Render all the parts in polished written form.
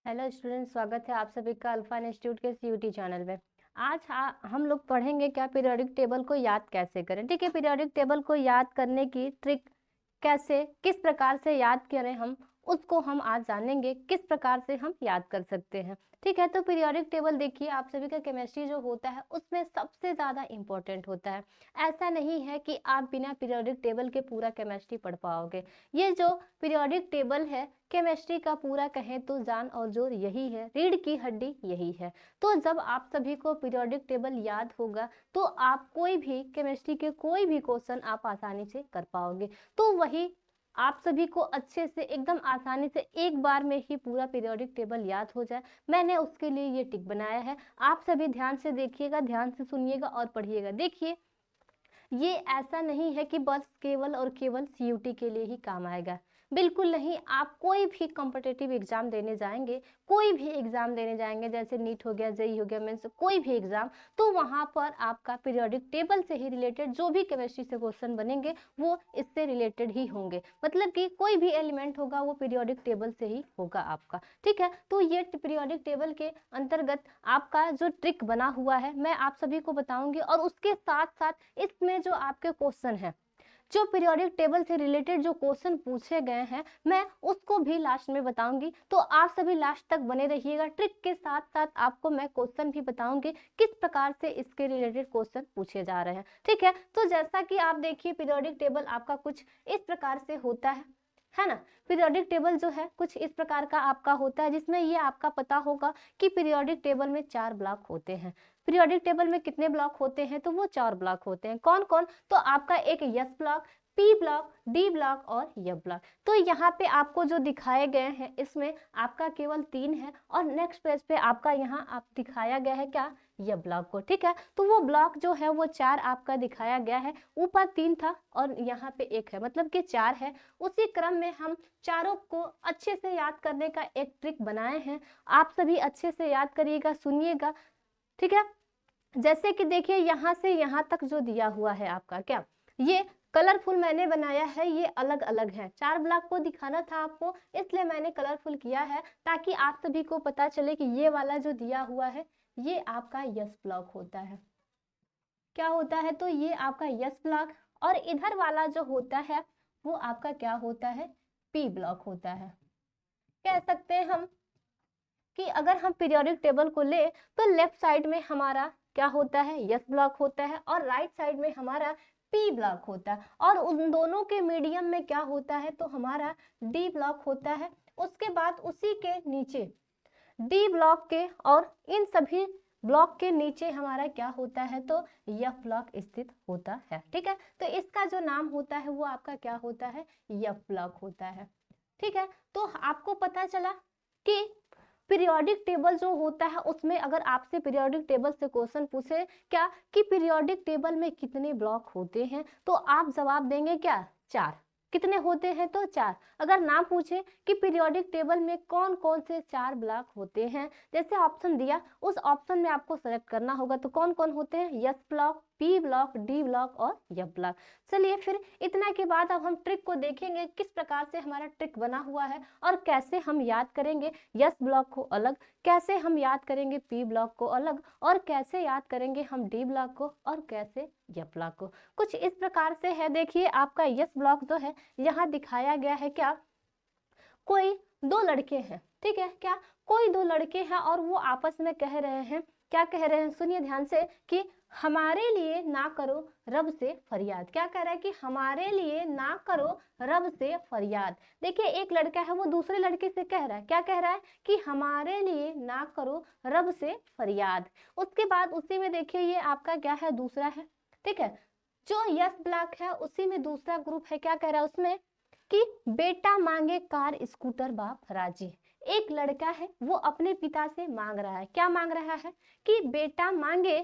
Hello student, स्वागत है आप सभी का अल्फा इंस्टीट्यूट के सीयूटी चैनल में। आज हम लोग पढ़ेंगे क्या पीरियोडिक टेबल को याद कैसे करें। ठीक है, पीरियोडिक टेबल को याद करने की ट्रिक कैसे किस प्रकार से याद करें हम उसको हम आज जानेंगे, किस प्रकार से हम याद कर सकते हैं। ठीक है, तो पीरियोडिक टेबल देखिए, आप सभी का केमिस्ट्री जो होता है उसमें सबसे ज़्यादा इम्पोर्टेंट होता है। ऐसा नहीं है कि आप बिना पीरियोडिक टेबल के पूरा केमिस्ट्री पढ़ पाओगे। ये जो पीरियोडिक टेबल है केमिस्ट्री का पूरा कहें तो जान और जोर यही है, रीढ़ की हड्डी यही है। तो जब आप सभी को पीरियोडिक टेबल याद होगा तो आप कोई भी केमिस्ट्री के कोई भी क्वेश्चन आप आसानी से कर पाओगे। तो वही आप सभी को अच्छे से एकदम आसानी से एक बार में ही पूरा पीरियोडिक टेबल याद हो जाए, मैंने उसके लिए ये टिक बनाया है। आप सभी ध्यान से देखिएगा, ध्यान से सुनिएगा और पढ़िएगा। देखिए, ये ऐसा नहीं है कि बस केवल और केवल सीयूटी के लिए ही काम आएगा, बिल्कुल नहीं। आप कोई भी कॉम्पिटिटिव एग्जाम देने जाएंगे, कोई भी एग्जाम देने जाएंगे, जैसे नीट हो गया, जेई हो गया, मेंस, कोई भी एग्जाम, तो वहां पर आपका पीरियोडिक टेबल से ही रिलेटेड जो भी केमिस्ट्री से क्वेश्चन बनेंगे वो इससे रिलेटेड ही होंगे। मतलब कि कोई भी एलिमेंट होगा वो पीरियोडिक टेबल से ही होगा आपका। ठीक है, तो ये पीरियोडिक टेबल के अंतर्गत आपका जो ट्रिक बना हुआ है मैं आप सभी को बताऊंगी, और उसके साथ साथ इसमें जो आपके क्वेश्चन है, जो पीरियोडिक टेबल से रिलेटेड जो क्वेश्चन पूछे गए हैं, मैं उसको भी लास्ट में बताऊंगी। तो आप सभी लास्ट तक बने रहिएगा। ट्रिक के साथ साथ आपको मैं क्वेश्चन भी बताऊंगी किस प्रकार से इसके रिलेटेड क्वेश्चन पूछे जा रहे हैं। ठीक है, तो जैसा कि आप देखिए पीरियोडिक टेबल आपका कुछ इस प्रकार से होता है ना। पीरियोडिक टेबल जो है कुछ इस प्रकार का आपका होता है, जिसमें ये आपका पता होगा कि पीरियोडिक टेबल में 4 ब्लॉक होते हैं। पीरियोडिक टेबल में कितने ब्लॉक होते हैं, तो वो 4 ब्लॉक होते हैं। कौन कौन, तो आपका एक S block, P block, D block और एफ ब्लॉक। तो यहाँ पे आपको जो दिखाए गए हैं इसमें आपका केवल 3 है, और नेक्स्ट पेज पे आपका यहाँ आप दिखाया गया है क्या, ये ब्लॉक को। ठीक है, तो वो ब्लॉक जो है वो 4 आपका दिखाया गया है, ऊपर 3 था और यहाँ पे 1 है, मतलब कि 4 है। उसी क्रम में हम चारों को अच्छे से याद करने का एक ट्रिक बनाए हैं। आप सभी अच्छे से याद करिएगा, सुनिएगा। ठीक है, जैसे कि देखिए यहाँ से यहाँ तक जो दिया हुआ है आपका क्या, ये कलरफुल मैंने बनाया है, ये अलग अलग है। 4 ब्लॉक को दिखाना था आपको, इसलिए मैंने कलरफुल किया है ताकि आप सभी को पता चले कि ये वाला जो दिया हुआ है ये आपका यस ब्लॉक होता है। क्या होता है, तो ये आपका यस ब्लॉक, और इधर वाला जो होता है वो आपका क्या होता है, पी ब्लॉक होता है। कह सकते हैं हम कि अगर हम पीरियोडिक टेबल को ले तो लेफ्ट साइड में हमारा क्या होता है, यस ब्लॉक होता है, और राइट साइड में हमारा पी ब्लॉक होता है, और उन दोनों के मीडियम में क्या होता है, तो हमारा डी ब्लॉक होता है। उसके बाद उसी के नीचे डी ब्लॉक के और इन सभी ब्लॉक के नीचे हमारा क्या होता है, तो यफ ब्लॉक स्थित होता है। ठीक है, तो इसका जो नाम होता है वो आपका क्या होता है, यफ ब्लॉक होता है। ठीक है, तो आपको पता चला कि पीरियोडिक टेबल जो होता है उसमें अगर आपसे पीरियोडिक टेबल से क्वेश्चन पूछे क्या कि पीरियोडिक टेबल में कितने ब्लॉक होते हैं, तो आप जवाब देंगे क्या, 4। कितने होते हैं, तो 4। अगर ना पूछे कि पीरियोडिक टेबल में कौन कौन से 4 ब्लॉक होते हैं, जैसे ऑप्शन दिया उस ऑप्शन में आपको सेलेक्ट करना होगा, तो कौन कौन होते हैं, yes block, P block, D block और एफ ब्लॉक। चलिए फिर इतना के बाद अब हम ट्रिक को देखेंगे, किस प्रकार से हमारा ट्रिक बना हुआ है और कैसे हम याद करेंगे यस ब्लॉक को अलग, कैसे हम याद करेंगे पी ब्लॉक को अलग, और कैसे याद करेंगे हम डी ब्लॉक को, और कैसे एफ ब्लॉक को। कुछ इस प्रकार से है। देखिए आपका यस ब्लॉक जो है यहाँ दिखाया गया है क्या, कोई 2 लड़के हैं। ठीक है, क्या कोई 2 लड़के हैं और वो आपस में कह रहे हैं, क्या कह रहे हैं, सुनिए ध्यान से, कि हमारे लिए ना करो रब से फरियाद। क्या कह रहा है कि हमारे लिए ना करो रब से फरियाद। देखिए एक लड़का है वो दूसरे लड़के से कह रहा है, क्या कह रहा है कि हमारे लिए ना करो रब से फरियाद। उसके बाद उसी में देखिए ये आपका क्या है, दूसरा है। ठीक है, जो यस ब्लॉक है उसी में दूसरा ग्रुप है, क्या कह रहा है उसमें कि बेटा मांगे कार स्कूटर बाप राजी। एक लड़का है वो अपने पिता से मांग रहा है, क्या मांग रहा है, कि बेटा मांगे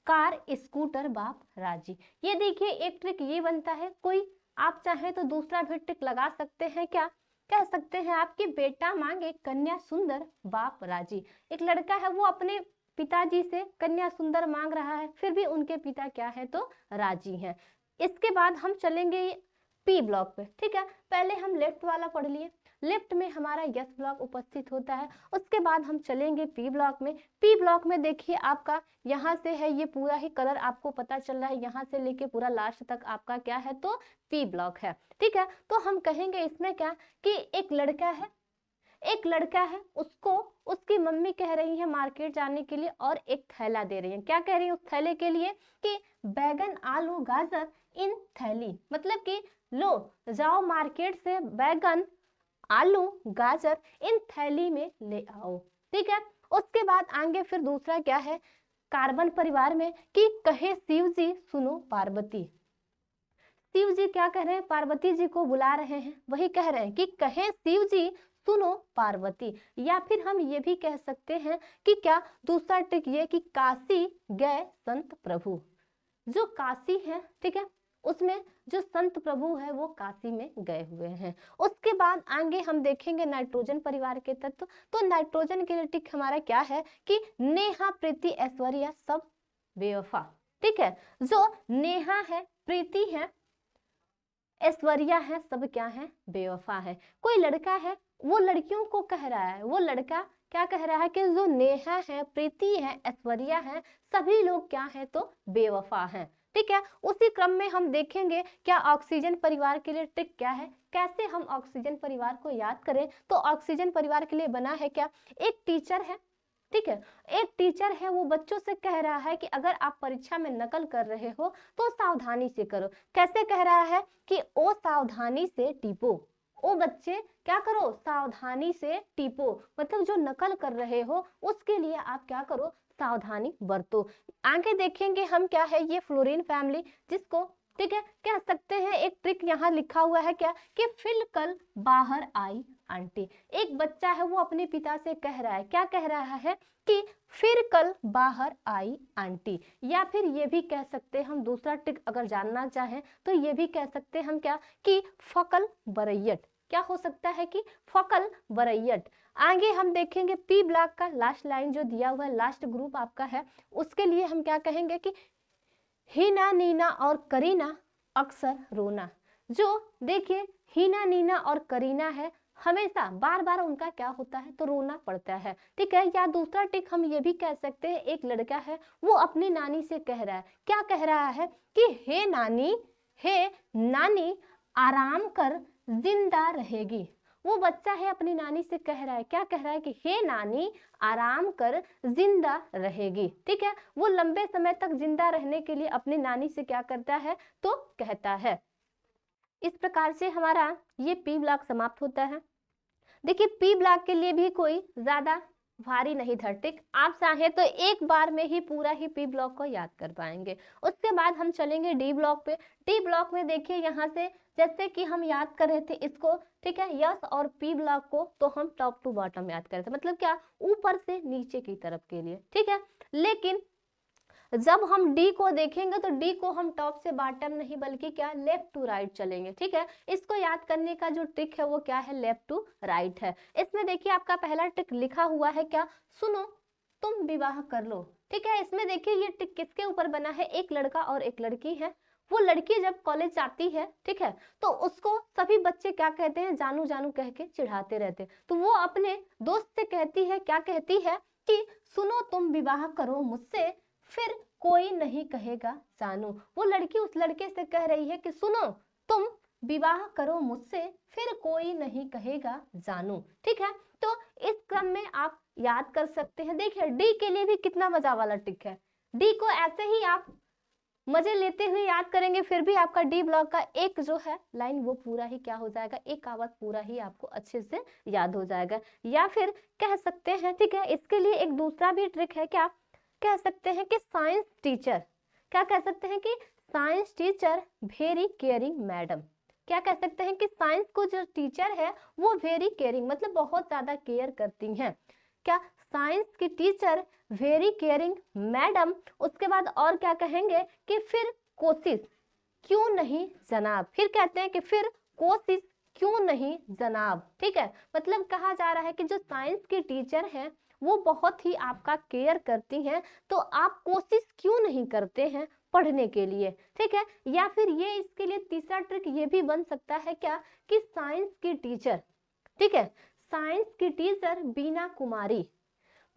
कार स्कूटर बाप राजी। ये देखिए एक ट्रिक ये बनता है, कोई आप चाहे तो दूसरा भी ट्रिक लगा सकते हैं, क्या कह सकते हैं आपके बेटा मांगे कन्या सुंदर बाप राजी। एक लड़का है वो अपने पिताजी से कन्या सुंदर मांग रहा है, फिर भी उनके पिता क्या है, तो राजी हैं। इसके बाद हम चलेंगे पी ब्लॉक पे। ठीक है, पहले हम लेफ्ट वाला पढ़ लिए, लेफ्ट में हमारा यस ब्लॉक उपस्थित होता है। उसके बाद हम चलेंगे पी ब्लॉक में। पी ब्लॉक में देखिए आपका यहाँ से है, ये पूरा ही कलर आपको पता चल रहा है, यहाँ से लेके पूरा लास्ट तक आपका क्या है तो पी ब्लॉक है। ठीक है, तो हम कहेंगे इसमें क्या कि एक लड़का है, उसको उसकी मम्मी कह रही है मार्केट जाने के लिए और एक थैला दे रही है। क्या कह रही है उस थैले के लिए कि बैगन, आलू, गाजर इन थैली, मतलब कि लो जाओ मार्केट से बैगन, आलू, गाजर इन थैली में ले आओ। ठीक है, उसके बाद आगे फिर दूसरा क्या है कार्बन परिवार में कि कहे शिव जी सुनो पार्वती। शिव जी क्या कह रहे हैं, पार्वती जी को बुला रहे हैं, वही कह रहे हैं कि कहे शिव जी सुनो पार्वती। या फिर हम ये भी कह सकते हैं कि क्या दूसरा ट्रिक ये कि काशी गए संत प्रभु, जो काशी है, ठीक है, उसमें जो संत प्रभु है वो काशी में गए हुए हैं। उसके बाद आगे हम देखेंगे नाइट्रोजन परिवार के तत्व। तो नाइट्रोजन के लिए टिक हमारा क्या है कि नेहा, प्रीति, ऐश्वर्या सब बेवफा। ठीक है, जो नेहा है, प्रीति है, ऐश्वर्या है, सब क्या है बेवफा है। कोई लड़का है वो लड़कियों को कह रहा है, वो लड़का क्या कह रहा है कि जो नेहा है, प्रीति है, ऐश्वर्या है, सभी लोग क्या है तो बेवफा हैं। ठीक है, उसी क्रम में हम देखेंगे क्या ऑक्सीजन परिवार के लिए ट्रिक क्या है, कैसे हम ऑक्सीजन परिवार को याद करें। तो ऑक्सीजन परिवार के लिए बना है क्या, एक टीचर है, ठीक है, एक टीचर है, वो बच्चों से कह रहा है कि अगर आप परीक्षा में नकल कर रहे हो तो सावधानी से करो। कैसे कह रहा है कि ओ सावधानी से टीपो, ओ बच्चे क्या करो सावधानी से टीपो, मतलब जो नकल कर रहे हो उसके लिए आप क्या करो सावधानी बरतो। आगे देखेंगे हम क्या है ये फ्लोरीन फैमिली, जिसको ठीक है कह सकते हैं एक ट्रिक यहाँ लिखा हुआ है क्या कि फिर कल बाहर आई आंटी। एक बच्चा है वो अपने पिता से कह रहा है, क्या कह रहा है कि फिर कल बाहर आई आंटी। या फिर ये भी कह सकते हैं हम दूसरा ट्रिक अगर जानना चाहें तो ये भी कह सकते हैं हम क्या कि फकल बरैयट। क्या हो सकता है कि फकल बरैयट। आगे हम देखेंगे पी ब्लॉक का लास्ट लाइन जो दिया हुआ है, लास्ट ग्रुप आपका है, उसके लिए हम क्या कहेंगे कि हीना, नीना और करीना अक्सर रोना। जो देखिए हीना, नीना और करीना है, हमेशा बार बार उनका क्या होता है तो रोना पड़ता है। ठीक है, या दूसरा टिक हम ये भी कह सकते हैं एक लड़का है वो अपनी नानी से कह रहा है, क्या कह रहा है कि हे नानी, हे नानी आराम कर जिंदा रहेगी। वो बच्चा है अपनी नानी से कह रहा है, क्या कह रहा है कि हे नानी आराम कर जिंदा रहेगी। ठीक है, वो लंबे समय तक जिंदा रहने के लिए अपनी नानी से क्या करता है तो कहता है। इस प्रकार से हमारा ये पी ब्लॉक समाप्त होता है। देखिए पी ब्लॉक के लिए भी कोई ज्यादा भारी नहीं था टिक, आप चाहे तो एक बार में ही पूरा ही पी ब्लॉक को याद कर पाएंगे। उसके बाद हम चलेंगे डी ब्लॉक पे। डी ब्लॉक में देखिए यहाँ से जैसे कि हम याद कर रहे थे इसको, ठीक है, यस और पी ब्लॉक को तो हम टॉप टू बॉटम याद कर रहे थे, मतलब क्या ऊपर से नीचे की तरफ के लिए। ठीक है, लेकिन जब हम डी को देखेंगे तो डी को हम टॉप से बॉटम नहीं बल्कि क्या लेफ्ट टू राइट चलेंगे। ठीक है, इसको याद करने का जो ट्रिक है वो क्या है लेफ्ट टू राइट है। इसमें देखिए आपका पहला ट्रिक लिखा हुआ है क्या, सुनो तुम विवाह कर लो। ठीक है, इसमें देखिए ये ट्रिक किसके ऊपर बना है, एक लड़का और एक लड़की है। वो लड़की जब कॉलेज जाती है, ठीक है, तो उसको सभी बच्चे क्या कहते हैं जानू जानू कह के चिढ़ाते रहते, तो वो अपने दोस्त से कहती है, क्या कहती है कि सुनो तुम विवाह करो मुझसे, फिर कोई नहीं कहेगा जानू। वो लड़की उस लड़के से कह रही है कि सुनो तुम विवाह करो मुझसे, फिर कोई नहीं कहेगा जानू। ठीक है, तो इस क्रम में आप याद कर सकते हैं। देखिए डी के लिए भी कितना मजा वाला टिक है, डी को ऐसे ही आप मजे लेते हुए याद करेंगे फिर भी आपका डी ब्लॉक का एक जो है लाइन वो पूरा ही क्या हो जाएगा, एक आवाज पूरा ही आपको अच्छे से याद हो जाएगा। या फिर कह सकते हैं, ठीक है, इसके लिए एक दूसरा भी ट्रिक है, क्या कह सकते हैं कि साइंस टीचर, क्या कह सकते हैं कि science teacher very caring madam. क्या कह सकते हैं कि साइंस को जो टीचर है वो वेरी केयरिंग, मतलब बहुत ज्यादा केयर करती हैं। क्या साइंस की टीचर वेरी केयरिंग मैडम। उसके बाद और क्या कहेंगे कि फिर कोशिश क्यों नहीं जनाब। फिर कहते हैं कि फिर कोशिश क्यों नहीं जनाब। ठीक है, मतलब कहा जा रहा है कि जो साइंस की टीचर है वो बहुत ही आपका केयर करती हैं, तो आप कोशिश क्यों नहीं करते हैं पढ़ने के लिए। ठीक है, या फिर ये इसके लिए तीसरा ट्रिक ये भी बन सकता है क्या कि साइंस की टीचर ठीक है। साइंस की टीचर बीना कुमारी,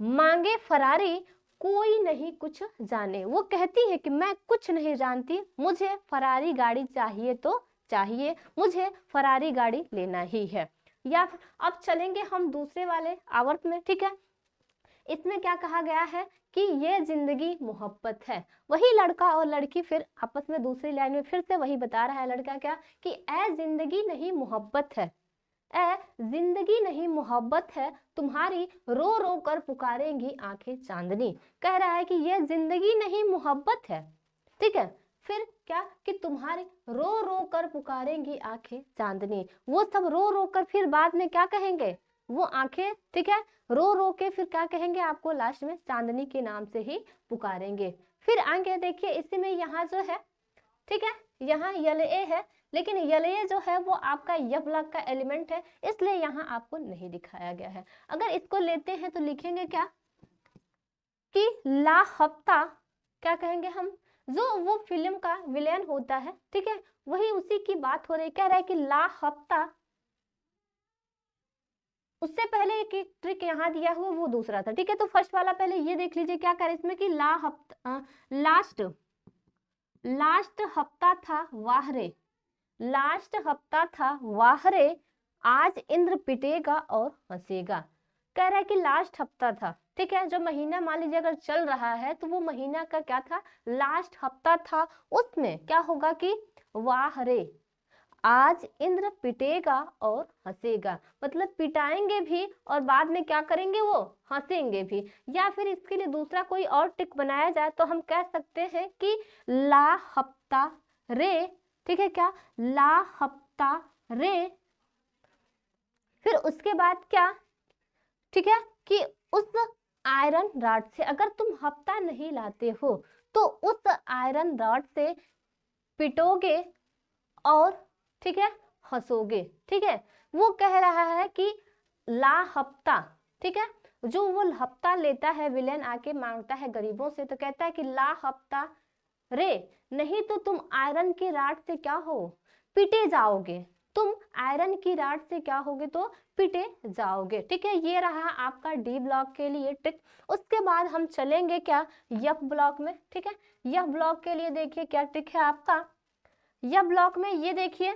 मांगे फरारी, कोई नहीं कुछ जाने। वो कहती है कि मैं कुछ नहीं जानती, मुझे फरारी गाड़ी चाहिए तो चाहिए, मुझे फरारी गाड़ी लेना ही है। या अब चलेंगे हम दूसरे वाले आवर्त में, ठीक है। इसमें क्या कहा गया है कि ये जिंदगी मोहब्बत है। वही लड़का और लड़की फिर आपस में दूसरी लाइन में फिर से वही बता रहा है लड़का क्या कि ए जिंदगी नहीं मोहब्बत है, ए जिंदगी नहीं मोहब्बत है, तुम्हारी रो रो कर पुकारेंगी आंखें चांदनी। कह रहा है कि ये जिंदगी नहीं मोहब्बत है, ठीक है। फिर क्या कि तुम्हारी रो रो कर पुकारेंगी आंखें चांदनी। वो सब रो रो कर फिर बाद में क्या कहेंगे, वो आंखें, ठीक है, रो रो के फिर क्या कहेंगे आपको लास्ट में, चांदनी के नाम से ही पुकारेंगे। फिर आगे देखिए इसी में यहाँ जो है, ठीक है, यहाँ यलए है, लेकिन यलए जो है वो आपका यब लग का एलिमेंट है, इसलिए यहाँ आपको नहीं दिखाया गया है। अगर इसको लेते हैं तो लिखेंगे क्या कि ला हफ्ता, क्या कहेंगे हम, जो वो फिल्म का विलेन होता है, ठीक है, वही उसी की बात हो रही। कह रहा है कि ला हफ्ता, उससे पहले एक ट्रिक यहाँ दिया हुआ वो दूसरा था, ठीक है। तो फर्स्ट वाला पहले ये देख लीजिए क्या कर इसमें कि ला हफ्ता, लास्ट हफ्ता था वाहरे, लास्ट हफ्ता था वाहरे, आज इंद्र पिटेगा और हंसेगा। कह रहा है कि लास्ट हफ्ता था, ठीक है, जो महीना मान लीजिए अगर चल रहा है तो वो महीना का क्या था, लास्ट हफ्ता था। उसमें क्या होगा कि वाहरे, आज इंद्र पिटेगा और हंसेगा, मतलब पिटाएंगे भी और बाद में क्या करेंगे, वो हंसेंगे भी। या फिर इसके लिए दूसरा कोई और ट्रिक बनाया जाए तो हम कह सकते हैं कि ला हफ्ता रे, ठीक है, क्या ला हफ्ता रे। फिर उसके बाद क्या, ठीक है, कि उस आयरन रॉड से, अगर तुम हफ्ता नहीं लाते हो तो उस आयरन रॉड से पिटोगे और, ठीक है, हंसोगे, ठीक है। वो कह रहा है कि ला हफ्ता, ठीक है, जो वो हफ्ता लेता है विलेन आके मांगता है गरीबों से, तो कहता है कि ला हफ्ता रे, नहीं तो तुम आयरन की राड से क्या हो, पीटे जाओगे, तुम आयरन की राड से क्या होगे तो पीटे जाओगे, ठीक है। ये रहा आपका डी ब्लॉक के लिए ट्रिक। उसके बाद हम चलेंगे क्या यफ ब्लॉक में, ठीक है। यफ ब्लॉक के लिए देखिए क्या ट्रिक है आपका, यह ब्लॉक में ये देखिए,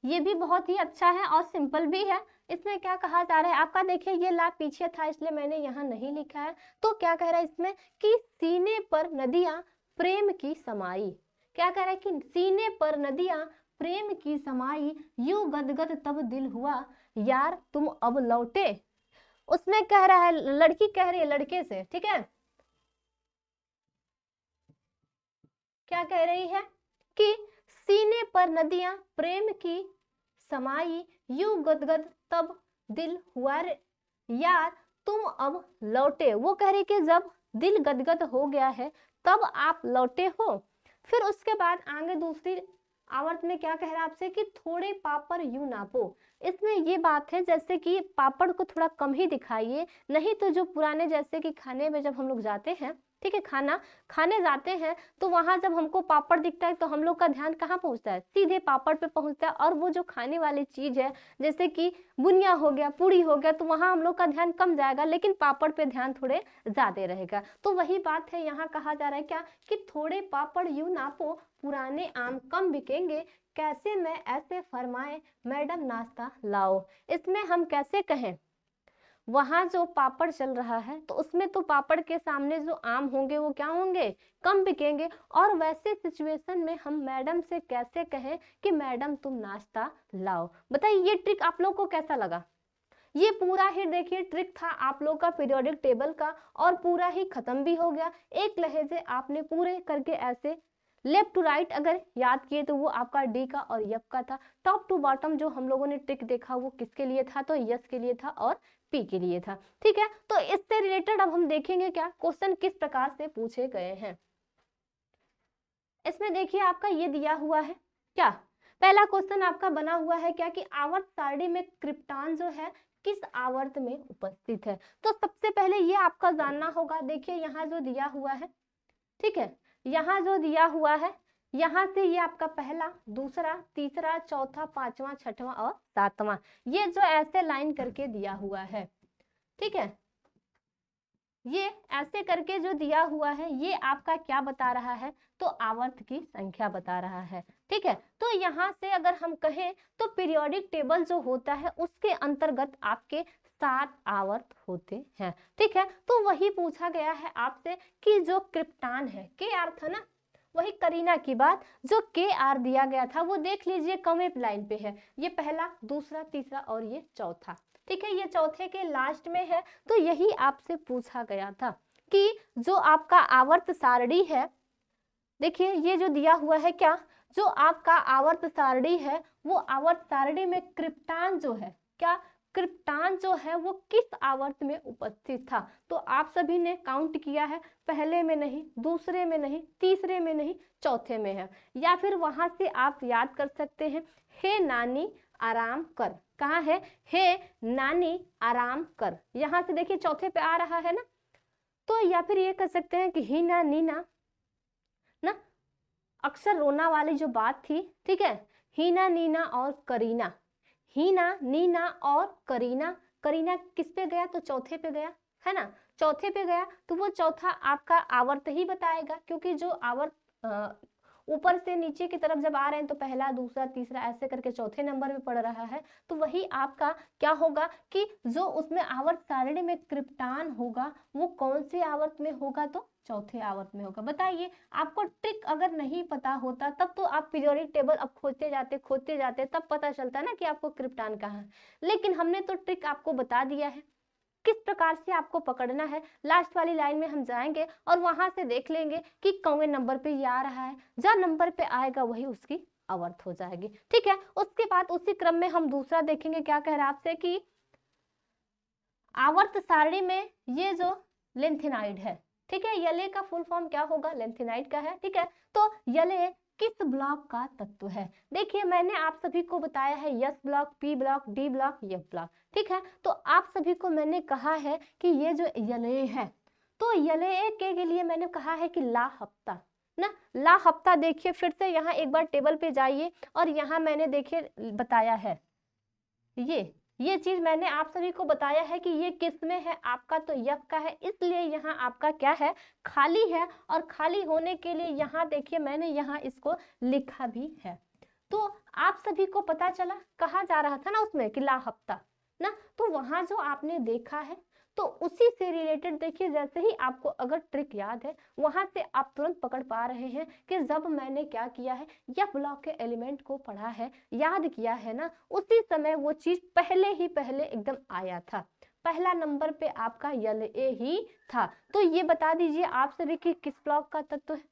ये भी बहुत ही अच्छा है और सिंपल भी है। इसमें क्या कहा जा रहा है आपका, देखिए ये ला पीछे था इसलिए मैंने यहाँ नहीं लिखा है। तो क्या कह रहा है इसमें कि सीने पर नदियां प्रेम की समाई, क्या कह रहा है कि सीने पर नदियां प्रेम की समाई, यूं गदगद तब दिल हुआ, यार तुम अब लौटे। उसमें कह रहा है, लड़की कह रही है लड़के से, ठीक है, क्या कह रही है कि सीने पर नदियां प्रेम की समाई, यूं गदगद तब दिल हुआ रे, यार तुम अब लौटे। वो कह रही कि जब दिल गदगद हो गया है तब आप लौटे हो। फिर उसके बाद आगे दूसरी आवर्त में क्या कह रहा है आपसे कि थोड़े पापड़ यूं नापो। इसमें ये बात है जैसे कि पापड़ को थोड़ा कम ही दिखाइए, नहीं तो जो पुराने जैसे कि खाने में जब हम लोग जाते हैं, ठीक है, खाना खाने जाते हैं तो वहां जब हमको पापड़ दिखता है तो हम लोग का ध्यान कहाँ पहुंचता है, सीधे पापड़ पे पहुंचता है। और वो जो खाने वाली चीज है जैसे कि बुनिया हो गया, पूड़ी हो गया, तो वहां हम लोग का ध्यान कम जाएगा, लेकिन पापड़ पे ध्यान थोड़े ज्यादा रहेगा। तो वही बात है, यहाँ कहा जा रहा है क्या कि थोड़े पापड़ यूं नापो, पुराने आम कम बिकेंगे, कैसे में ऐसे फरमाए मैडम नाश्ता लाओ। इसमें हम कैसे कहें, वहां जो पापड़ चल रहा है तो उसमें तो पापड़ के सामने जो आम होंगे वो क्या होंगे, कम बिकेंगे। और वैसे सिचुएशन में हम मैडम से कैसे कहें कि मैडम तुम नाश्ता लाओ। बताइए ये ट्रिक आप लोग को कैसा लगा। ये पूरा ही देखिए ट्रिक था आप लोग का पीरियोडिक टेबल का, और पूरा ही खत्म भी हो गया। एक लहजे आपने पूरे करके ऐसे लेफ्ट टू राइट अगर याद किए तो वो आपका डी का और यप का था। टॉप टू बॉटम जो हम लोगों ने ट्रिक देखा वो किसके लिए था, तो यस के लिए था और पी के लिए था, ठीक है। तो इससे रिलेटेड अब हम देखेंगे क्या क्वेश्चन किस प्रकार से पूछे गए हैं। इसमें देखिए आपका ये दिया हुआ है क्या, पहला क्वेश्चन आपका बना हुआ है क्या कि आवर्त सारणी में क्रिप्टॉन जो है किस आवर्त में उपस्थित है। तो सबसे पहले ये आपका जानना होगा, देखिए यहाँ जो दिया हुआ है, ठीक है, यहाँ जो दिया हुआ है यहाँ से ये आपका पहला, दूसरा, तीसरा, चौथा, पांचवा, छठवां और सातवां, ये जो ऐसे लाइन करके दिया हुआ है, ठीक है, ये ऐसे करके जो दिया हुआ है ये आपका क्या बता रहा है, तो आवर्त की संख्या बता रहा है, ठीक है। तो यहाँ से अगर हम कहें तो पीरियोडिक टेबल जो होता है उसके अंतर्गत आपके 7 आवर्त होते हैं, ठीक है। तो वही पूछा गया है आपसे कि जो क्रिप्टान है, के आर था ना, वही करीना की बात, जो के आर दिया गया था वो देख लीजिए कमें लाइन पे है, ये पहला, दूसरा, तीसरा और ये चौथा, ठीक है, ये चौथे के लास्ट में है। तो यही आपसे पूछा गया था कि जो आपका आवर्त सारणी है, देखिए ये जो दिया हुआ है, क्या जो आपका आवर्त सारणी है वो आवर्त सारणी में क्रिप्टान जो है, क्या क्रिप्टान जो है वो किस आवर्त में उपस्थित था, तो आप सभी ने काउंट किया है, पहले में नहीं, दूसरे में नहीं, तीसरे में नहीं, चौथे में है। या फिर वहां से आप याद कर सकते हैं, हे नानी आराम कर, कहाँ है, हे नानी आराम कर, यहां से देखिए चौथे पे आ रहा है ना। तो या फिर ये कर सकते हैं कि हीना नीना ना, अक्सर रोना वाली जो बात थी, ठीक है, हीना नीना और करीना, हीना नीना और करीना, करीना किस पे गया, तो चौथे पे गया है ना, चौथे पे गया, तो वो चौथा आपका आवर्त ही बताएगा, क्योंकि जो आवर्त ऊपर से नीचे की तरफ जब आ रहे हैं तो पहला, दूसरा, तीसरा ऐसे करके चौथे नंबर पे पड़ रहा है, तो वही आपका क्या होगा कि जो उसमें आवर्त सारणी में क्रिप्टान होगा वो कौन से आवर्त में होगा, तो चौथे आवर्त में होगा। बताइए, आपको ट्रिक अगर नहीं पता होता तब तो आप पीरियोडिक टेबल अब खोजते जाते तब पता चलता ना कि आपको क्रिप्टान कहाँ है, लेकिन हमने तो ट्रिक आपको बता दिया है किस प्रकार से आपको पकड़ना है। लास्ट वाली लाइन में हम जाएंगे और वहां से देख लेंगे कि कौन नंबर पे ये आ रहा है, जब नंबर पे आएगा वही उसकी आवर्त हो जाएगी, ठीक है। उसके बाद उसी क्रम में हम दूसरा देखेंगे, क्या कह रहा है आपसे कि आवर्त सारणी में ये जो लेंथेनाइड है, ठीक है, यले का फुल फॉर्म क्या होगा, लेंथेनाइड का है, ठीक है। तो यले किस ब्लॉक का तत्व है, देखिए मैंने आप सभी को बताया है yes block, P block, D block, F block, ठीक है। तो आप सभी को मैंने कहा है कि ये जो यले है, तो यले के लिए मैंने कहा है कि ला हफ्ता ना, ला हफ्ता देखिए फिर से यहाँ एक बार टेबल पे जाइए और यहाँ मैंने देखिए बताया है, ये चीज मैंने आप सभी को बताया है कि ये किस में है आपका, तो यफ का है, इसलिए यहाँ आपका क्या है, खाली है, और खाली होने के लिए यहाँ देखिए मैंने यहाँ इसको लिखा भी है। तो आप सभी को पता चला, कहा जा रहा था ना उसमें कि ला हफ्ता ना, तो वहां जो आपने देखा है तो उसी से रिलेटेड देखिए, जैसे ही आपको अगर ट्रिक याद है वहां से आप तुरंत पकड़ पा रहे हैं कि जब मैंने क्या किया है, या ब्लॉक के एलिमेंट को पढ़ा है, याद किया है ना, उसी समय वो चीज पहले एकदम आया था, पहला नंबर पे आपका यल ए ही था। तो ये बता दीजिए आप सभी कि किस ब्लॉक का तत्व है,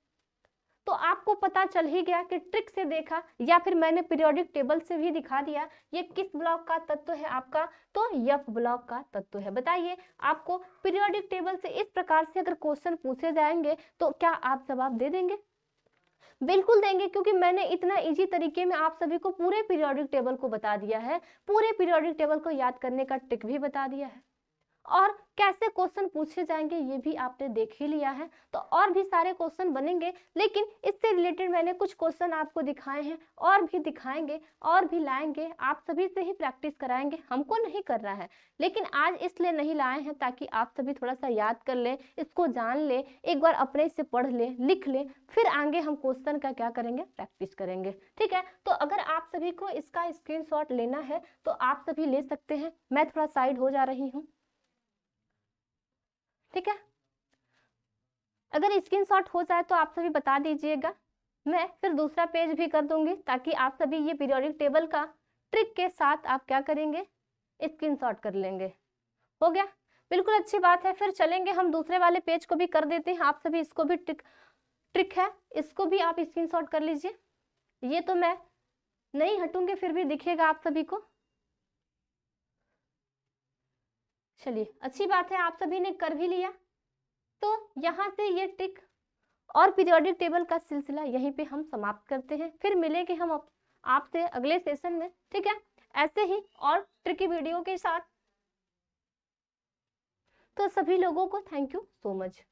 तो आपको पता चल ही गया कि ट्रिक से देखा या फिर मैंने पीरियोडिक टेबल से भी दिखा दिया ये किस ब्लॉक का तत्व है आपका, तो एफ ब्लॉक का तत्व है। बताइए, आपको पीरियोडिक टेबल से इस प्रकार से अगर क्वेश्चन पूछे जाएंगे तो क्या आप जवाब दे देंगे, बिल्कुल देंगे, क्योंकि मैंने इतना इजी तरीके में आप सभी को पूरे पीरियोडिक टेबल को बता दिया है, पूरे पीरियोडिक टेबल को याद करने का ट्रिक भी बता दिया है, और कैसे क्वेश्चन पूछे जाएंगे ये भी आपने देख ही लिया है। तो और भी सारे क्वेश्चन बनेंगे, लेकिन इससे रिलेटेड मैंने कुछ क्वेश्चन आपको दिखाए हैं, और भी दिखाएंगे और भी लाएंगे, आप सभी से ही प्रैक्टिस कराएंगे, हमको नहीं कर रहा है, लेकिन आज इसलिए नहीं लाए हैं ताकि आप सभी थोड़ा सा याद कर लें, इसको जान लें, एक बार अपने से पढ़ लें, लिख लें, फिर आगे हम क्वेश्चन का क्या करेंगे, प्रैक्टिस करेंगे, ठीक है। तो अगर आप सभी को इसका स्क्रीनशॉट लेना है तो आप सभी ले सकते हैं, मैं थोड़ा साइड हो जा रही हूँ, ठीक है। अगर स्क्रीनशॉट हो जाए तो आप सभी बता दीजिएगा, मैं फिर दूसरा पेज भी कर दूंगी ताकि आप सभी ये पीरियोडिक टेबल का ट्रिक के साथ आप क्या करेंगे, स्क्रीनशॉट कर लेंगे। हो गया, बिल्कुल अच्छी बात है। फिर चलेंगे हम दूसरे वाले पेज को भी कर देते हैं, आप सभी इसको भी ट्रिक है, इसको भी आप स्क्रीनशॉट कर लीजिए, ये तो मैं नहीं हटूंगी फिर भी दिखेगा आप सभी को। चलिए अच्छी बात है, आप सभी ने कर भी लिया। तो यहाँ से ये ट्रिक और पीरियोडिक टेबल का सिलसिला यहीं पे हम समाप्त करते हैं, फिर मिलेंगे हम आपसे अगले सेशन में, ठीक है, ऐसे ही और ट्रिकी वीडियो के साथ। तो सभी लोगों को थैंक यू सो मच।